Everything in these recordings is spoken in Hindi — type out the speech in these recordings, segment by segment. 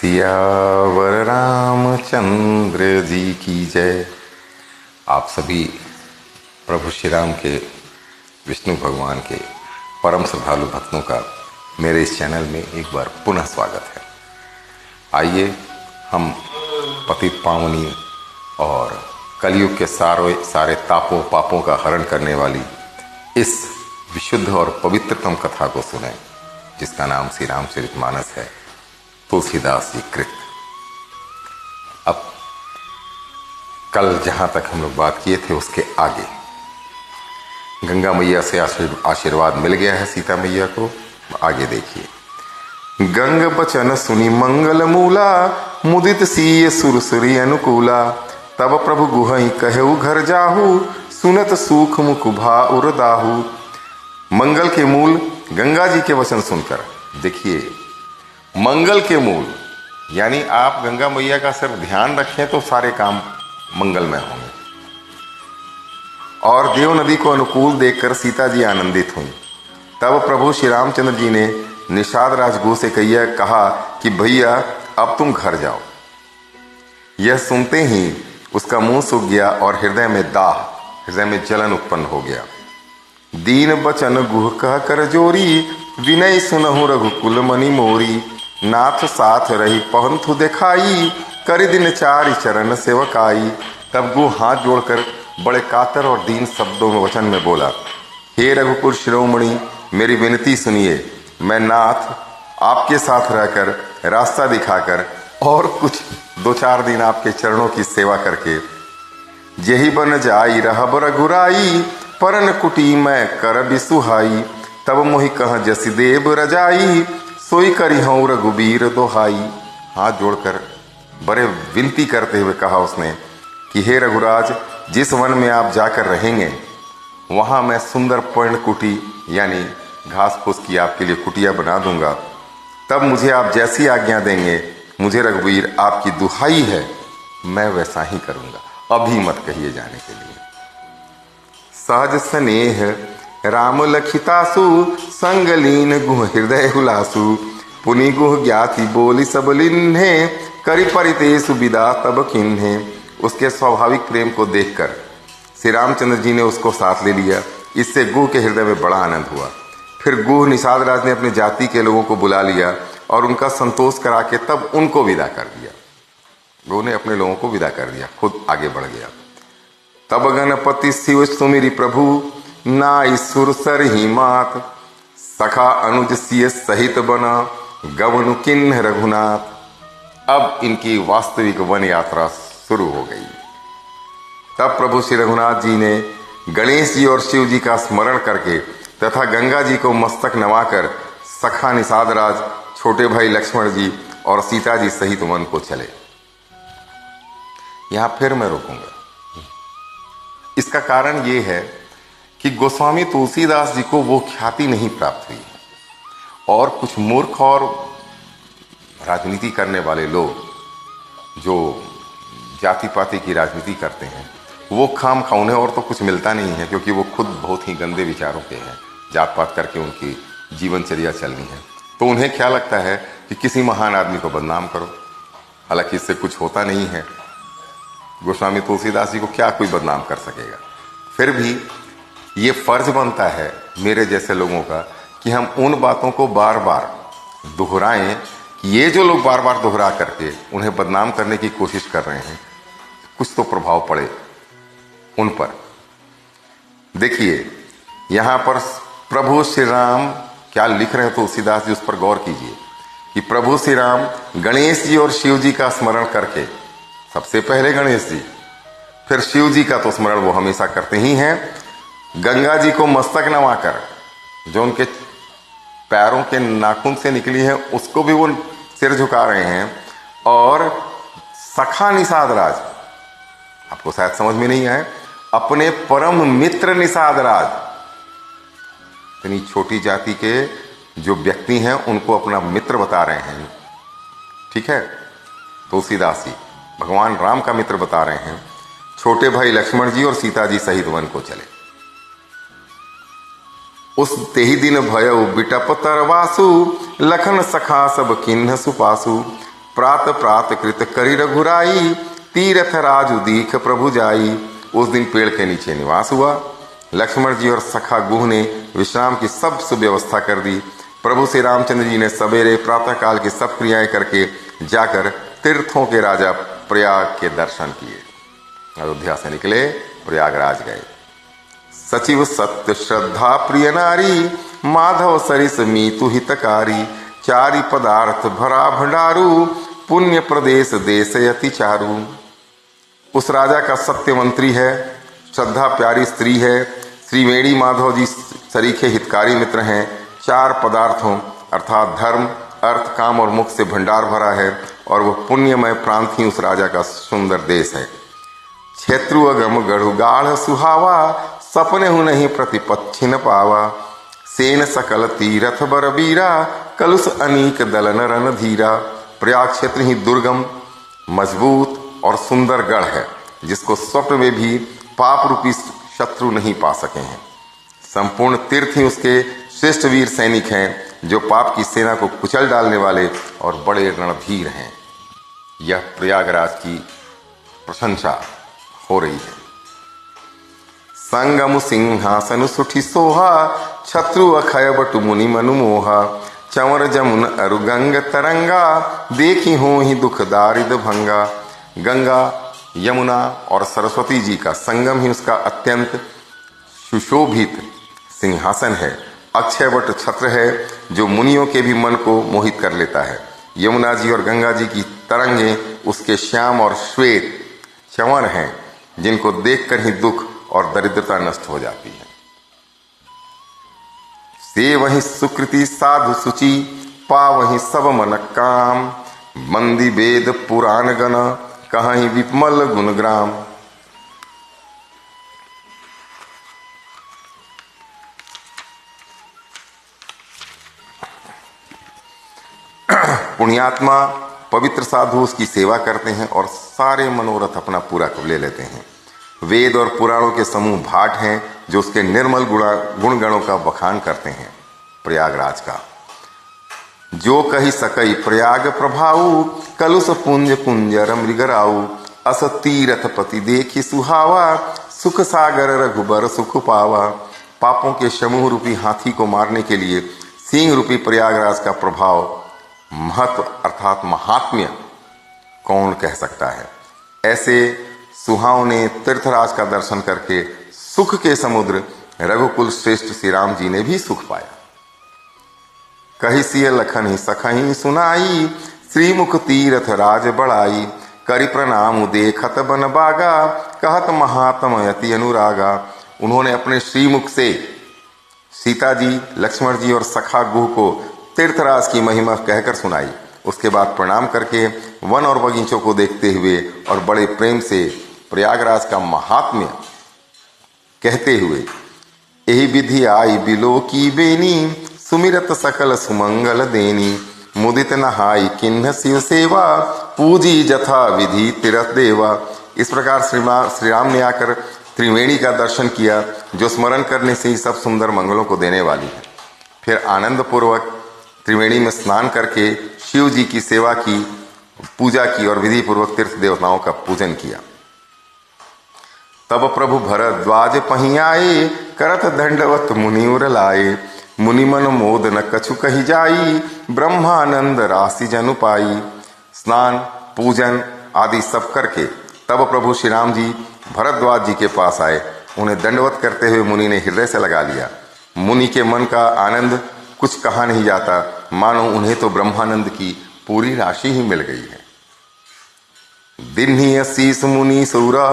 सियावर रामचंद्र जी की जय। आप सभी प्रभु श्री राम के, विष्णु भगवान के परम श्रद्धालु भक्तों का मेरे इस चैनल में एक बार पुनः स्वागत है। आइए हम पतित पावनी और कलयुग के सारे तापों पापों का हरण करने वाली इस विशुद्ध और पवित्रतम कथा को सुने, जिसका नाम श्री रामचरितमानस है, तुलसीदास जी कृत। अब कल जहां तक हम लोग बात किए थे उसके आगे गंगा मैया से आशीर्वाद मिल गया है सीता मैया को। आगे देखिए। गंग बचन सुनी मंगल मूला, मुदित सीय सुरसुरी अनुकूला। तब प्रभु गुहई कहु घर जाहू, सुनत सूख मुख भा उरदाहू। मंगल के मूल गंगा जी के वचन सुनकर, देखिए मंगल के मूल यानी आप गंगा मैया का सिर्फ ध्यान रखें तो सारे काम मंगलमय होंगे। और देव नदी को अनुकूल देखकर सीता जी आनंदित हुई। तब प्रभु श्री रामचंद्र जी ने निषाद राजगुह से कहा कि भैया अब तुम घर जाओ। यह सुनते ही उसका मुंह सूख गया और हृदय में जलन उत्पन्न हो गया। दीन बचन गुह कह कर जोरी, विनय सुनहु रघुकुल मणि मोरी। नाथ साथ रही पहंथु दिखाई, कर दिन चारि चरण सेवकाई। तब गुह हाथ जोड़कर बड़े कातर और दीन शब्दों में वचन में बोला, हे रघुकुल शिरोमणि, मेरी विनती सुनिए। मैं नाथ आपके साथ रहकर, रास्ता दिखाकर और कुछ 2-4 दिन आपके चरणों की सेवा करके यही बन जाई रहब रघुराई। परन कुटी मैं कर बिसुहाई। तब मोहि कह जसि देव रजाई, सोई करी हूँ रघुबीर दोहाई। हाथ जोड़कर बड़े विनती करते हुए कहा उसने कि हे रघुराज, जिस वन में आप जाकर रहेंगे वहां मैं सुंदर पर्ण कुटी यानी घास फूस की आपके लिए कुटिया बना दूंगा। तब मुझे आप जैसी आज्ञा देंगे, मुझे रघुवीर आपकी दुहाई है, मैं वैसा ही करूंगा। अभी मत कहिए जाने के लिए। सहज स्नेह राम लखितासु, संगलीन गुह हृदय हुलासु। पुनि गुह ज्ञाति बोली सब लिन्हे, करि परितेषु विदा तब किन्हे। उसके स्वाभाविक प्रेम को देखकर श्री रामचंद्र जी ने उसको साथ ले लिया। इससे गुह के हृदय में बड़ा आनंद हुआ। फिर गुह निषाद राज ने अपनी जाति के लोगों को बुला लिया और उनका संतोष करा के तब उनको विदा कर दिया। गुह ने अपने लोगों को विदा कर दिया, खुद आगे बढ़ गया। तब गणपति शिव सुमिरि प्रभु, नाई सुरसर ही मात। सखा अनुज सिय सहित बना, गवनु किन्ह रघुनाथ। अब इनकी वास्तविक वन यात्रा शुरू हो गई। तब प्रभु श्री रघुनाथ जी ने गणेश जी और शिव जी का स्मरण करके तथा गंगा जी को मस्तक नवाकर सखा निषाद राज, छोटे भाई लक्ष्मण जी और सीता जी सहित वन को चले। यहां फिर मैं रोकूंगा। इसका कारण यह है कि गोस्वामी तुलसीदास जी को वो ख्याति नहीं प्राप्त हुई और कुछ मूर्ख और राजनीति करने वाले लोग जो जाति पाति की राजनीति करते हैं, वो खाम खा उन्हें और तो कुछ मिलता नहीं है, क्योंकि वो खुद बहुत ही गंदे विचारों के हैं। जात पात करके उनकी जीवनचर्या चलनी है, तो उन्हें क्या लगता है कि किसी महान आदमी को बदनाम करो। हालांकि इससे कुछ होता नहीं है। गोस्वामी तुलसीदास जी को क्या कोई बदनाम कर सकेगा। फिर भी ये फर्ज बनता है मेरे जैसे लोगों का कि हम उन बातों को बार बार दोहराएं कि ये जो लोग बार बार दोहरा करके उन्हें बदनाम करने की कोशिश कर रहे हैं, कुछ तो प्रभाव पड़े उन पर। देखिए यहां पर प्रभु श्री राम क्या लिख रहे हैं तुलसीदास जी, उस पर गौर कीजिए कि प्रभु श्री राम गणेश जी और शिव जी का स्मरण करके, सबसे पहले गणेश जी, फिर शिव जी का तो स्मरण वो हमेशा करते ही हैं। गंगा जी को मस्तक नवाकर, जो उनके पैरों के नाखून से निकली है उसको भी वो सिर झुका रहे हैं। और सखा निषाद राज, आपको शायद समझ में नहीं आए, अपने परम मित्र निषाद राज, इतनी छोटी जाति के जो व्यक्ति हैं उनको अपना मित्र बता रहे हैं। ठीक है, तुलसीदास जी भगवान राम का मित्र बता रहे हैं। छोटे भाई लक्ष्मण जी और सीता जी सहित वन को चले। उस तेही दिन भयउ बिटप तरवासु, लखन सखा सब किन्ह सुपासु। प्रात प्रात कृत करी रघुराई, तीरथ राजु दीख प्रभु जाई। उस दिन पेड़ के नीचे निवास हुआ। लक्ष्मण जी और सखा गुह ने विश्राम की सब सुव्यवस्था कर दी। प्रभु श्री रामचंद्र जी ने सवेरे प्रातः काल की सब क्रियाएं करके जाकर तीर्थों के राजा प्रयाग के दर्शन किए। अयोध्या से निकले, प्रयागराज गए। सचिव सत्य श्रद्धा प्रिय नारी, माधव सरिस मीतु हितकारी। चारि पदार्थ भरा भंडारू, पुण्य प्रदेश देश यति चारू। उस राजा का सत्य मंत्री है, श्रद्धा प्यारी स्त्री है, त्रिवेणी माधव जी सरीखे हितकारी मित्र हैं। चार पदार्थों अर्थात धर्म, अर्थ, काम और मुख से भंडार भरा है और वह पुण्यमय प्रांत ही उस राजा का सुंदर देश है। क्षेत्रु अगम गढ़ु गाढ़ सुहावा, सपने हु नहीं प्रतिपच्छिन पावा। सेन सकल तीरथ बरबीरा, कलुष अनीक दलन रन धीरा। प्रयाग क्षेत्र ही दुर्गम, मजबूत और सुंदर गढ़ है, जिसको स्वप्न में भी पाप रूपी शत्रु नहीं पा सके हैं। संपूर्ण तीर्थ ही उसके श्रेष्ठ वीर सैनिक हैं, जो पाप की सेना को कुचल डालने वाले और बड़े रणधीर हैं। यह प्रयागराज की प्रशंसा हो रही है। संगम सिंहासन सुठी सोहा, छत्रु अखय बटु मुनि मनु मोहा। चंवर जमुन अरु गंग तरंगा, देखी हो ही दुख दारिद भंगा। गंगा, यमुना और सरस्वती जी का संगम ही उसका अत्यंत सुशोभित सिंहासन है। अक्षयवट छत्र है, जो मुनियों के भी मन को मोहित कर लेता है। यमुना जी और गंगा जी की तरंगे उसके श्याम और श्वेत चंवर हैं, जिनको देखकर ही दुख और दरिद्रता नष्ट हो जाती है। से वही सुकृति साधु सुचि, पा वही सब मन काम। मंदी वेद पुराण गण, कहीं विमल गुणग्राम। पुण्यात्मा पवित्र साधु उसकी सेवा करते हैं और सारे मनोरथ अपना पूरा ले लेते हैं। वेद और पुराणों के समूह भाट हैं, जो उसके निर्मल गुणगणों का बखान करते हैं। प्रयागराज का जो कही सकई प्रयाग प्रभाऊ, कलुष पुंज कुंजर मृगराऊ। अस तीरथ पति देखी सुहावा, सुख सागर रघुबर सुख पावा। पापों के समूह रूपी हाथी को मारने के लिए सिंह रूपी प्रयागराज का प्रभाव, महत्व अर्थात महात्म्य कौन कह सकता है। ऐसे सुहावने तीर्थराज का दर्शन करके सुख के समुद्र रघुकुल श्रेष्ठ श्री राम जी ने भी सुख पाया। कही सिय लखन ही सखही सुनाई, श्रीमुख तीरथ राज बढ़ाई। करि प्रणाम देखत बन बागा, कहत महात्म यति अनुरागा। उन्होंने अपने श्रीमुख से सीता जी, लक्ष्मण जी और सखा गुह को तीर्थराज की महिमा कहकर सुनाई। उसके बाद प्रणाम करके वन और बगीचों को देखते हुए और बड़े प्रेम से प्रयागराज का महात्म्य कहते हुए, यही विधि आई बिलो की बेनी, सुमिरत सकल सुमंगल देनी। मुदित नहाई किन्ह शिव सेवा, पूजी जथा विधि तीरथ देवा। इस प्रकार श्री राम ने आकर त्रिवेणी का दर्शन किया, जो स्मरण करने से ही सब सुंदर मंगलों को देने वाली है। फिर आनंद पूर्वक त्रिवेणी में स्नान करके शिव जी की सेवा की, पूजा की और विधि पूर्वक तीर्थ देवताओं का पूजन किया। तब प्रभु भरद्वाज पहीं आए, करत दंडवत मुनिउर लाए। मुनि मन मोद न कछु कही जाई, ब्रह्मानंद राशि जनु पाई। स्नान पूजन आदि सब करके तब प्रभु श्री राम जी भरद्वाज जी के पास आए। उन्हें दंडवत करते हुए मुनि ने हृदय से लगा लिया। मुनि के मन का आनंद कुछ कहा नहीं जाता, मानो उन्हें तो ब्रह्मानंद की पूरी राशि ही मिल गई है। दिन्ही शीस मुनि सूरा,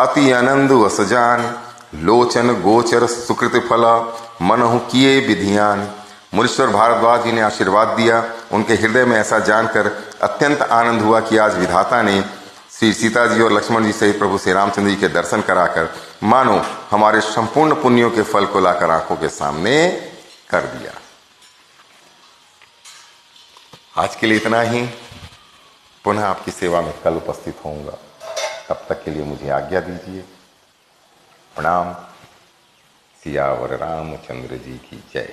अति आनंद वस जान। लोचन गोचर सुकृत फला, मनहु किए विधियान। मुनीश्वर भारद्वाज जी ने आशीर्वाद दिया। उनके हृदय में ऐसा जानकर अत्यंत आनंद हुआ कि आज विधाता ने श्री सीता जी और लक्ष्मण जी सहित प्रभु श्री रामचंद्र जी के दर्शन कराकर मानो हमारे संपूर्ण पुण्यों के फल को लाकर आंखों के सामने कर दिया। आज के लिए इतना ही। पुनः आपकी सेवा में कल उपस्थित होऊंगा। तब तक के लिए मुझे आज्ञा दीजिए। प्रणाम। सियावर रामचंद्र जी की जय।